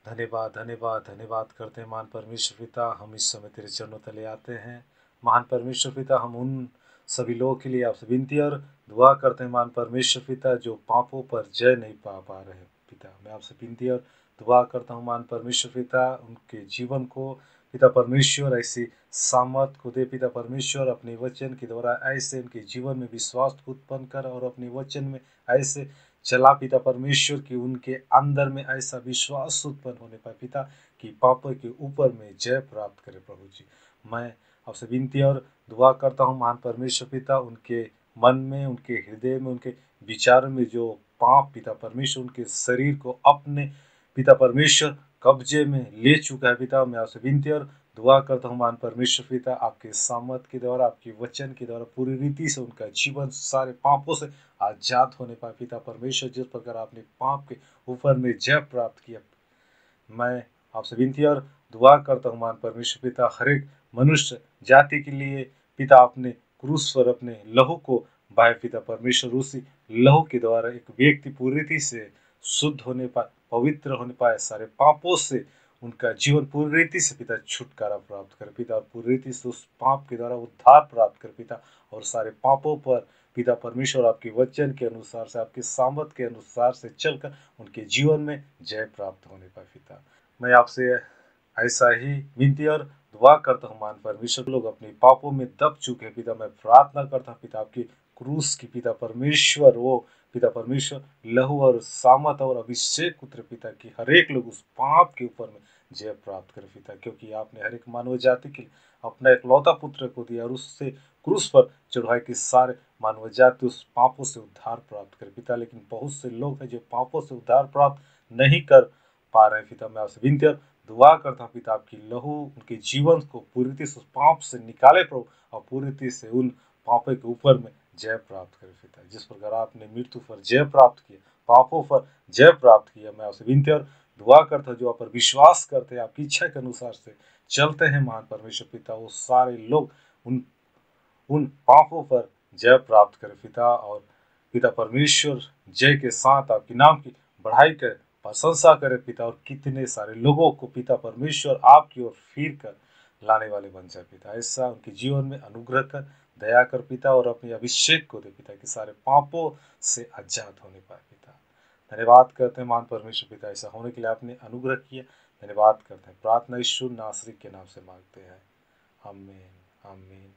धन्यवाद, धन्यवाद, धन्यवाद करते हैं महान परमेश्वर पिता। हम इस समय तेरे चरणों तले आते हैं महान परमेश्वर पिता। हम उन सभी लोगों के लिए आपसे विनती और दुआ करते हैं महान परमेश्वर पिता, जो पापों पर जय नहीं पा रहे पिता। मैं आपसे विनती और दुआ करता हूँ महान परमेश्वर पिता, उनके जीवन को पिता परमेश्वर ऐसी सामर्थ को दे पिता परमेश्वर, अपने वचन के द्वारा ऐसे उनके जीवन में विश्वास उत्पन्न कर और अपने वचन में ऐसे चला पिता परमेश्वर की उनके अंदर में ऐसा विश्वास उत्पन्न होने पाए पिता, कि पापों के ऊपर में जय प्राप्त करे प्रभु जी। मैं आपसे विनती और दुआ करता हूँ महान परमेश्वर पिता, उनके मन में, उनके हृदय में, उनके विचार में जो पाप पिता परमेश्वर उनके शरीर को अपने पिता परमेश्वर कब्जे में ले चुका है पिता, मैं आपसे विनती और दुआ करता हूँ महान परमेश्वर पिता, आपके सामर्थ के द्वारा, आपके वचन के द्वारा पूरी रीति से उनका जीवन सारे पापों से आजाद होने पाए पिता परमेश्वर। जिस प्रकार आपने पाप के ऊपर में जय प्राप्त किया, मैं आपसे विनती और दुआ करता हूँ महान परमेश्वर पिता, हर एक मनुष्य जाति के लिए पिता आपने क्रूस पर अपने लहू को बहाए पिता परमेश्वर। उसी लहू के द्वारा एक व्यक्ति पूरी रीति से शुद्ध होने पाए, पवित्र होने पाए, सारे पापों से उनका जीवन पूरी रीति से पिता छुटकारा प्राप्त कर पिता, और पूरी रीति से उस पाप के द्वारा उद्धार प्राप्त कर पिता, और सारे पापों पर पिता परमेश्वर आपके वचन के अनुसार से, आपके सामर्थ के अनुसार से चलकर उनके जीवन में जय प्राप्त होने पाए पिता। मैं आपसे ऐसा ही विनती और दुआ करता हूँ महान परमेश्वर, लोग अपने पापों में दब चुके हैं पिता, मैं प्रार्थना करता हूँ पिता, आपकी क्रूस की पिता परमेश्वर, वो पिता परमेश्वर लहू और सामर्थ और अभिषेक उतरे पिता, की हर एक लोग उस पाप के ऊपर में जय प्राप्त करे पिता, क्योंकि आपने हर एक मानव जाति के लिए अपना इकलौता पुत्र को दिया और उससे क्रूस पर चढ़ाई के सारे मानव जाति उस पापों से उद्धार प्राप्त करे पिता। लेकिन बहुत से लोग हैं जो पापों से उद्धार प्राप्त नहीं कर पा रहे पिता। मैं आपसे विनती और दुआ करता हूँ पिता, आपकी लहू उनके जीवन को पूरी रीति से पाप से निकाले प्रभु, और पूरी रीति से उन पापों के ऊपर में जय प्राप्त करे पिता। जिस प्रकार आपने मृत्यु पर जय प्राप्त किया, पापों पर जय प्राप्त किया, मैं आपसे विनती और दुआ करता हूँ, जो आप पर विश्वास करते हैं, आपकी इच्छा के अनुसार से चलते हैं महान परमेश्वर पिता, वो सारे लोग उन उन पापों पर जय प्राप्त करे पिता। और पिता परमेश्वर जय के साथ आपके नाम की बढ़ाई करे, प्रशंसा करे पिता, और कितने सारे लोगों को पिता परमेश्वर आपकी ओर फिर कर लाने वाले बन जाए पिता। ऐसा उनके जीवन में अनुग्रह कर, दया कर पिता, और अपने अभिषेक को दे पिता, कि सारे पापों से आजाद होने पाए पिता। धन्यवाद करते हैं महान परमेश्वर पिता, ऐसा होने के लिए आपने अनुग्रह किया। धन्यवाद करते हैं, प्रार्थना यीशु नासरी के नाम से मांगते हैं, आमीन, आमीन।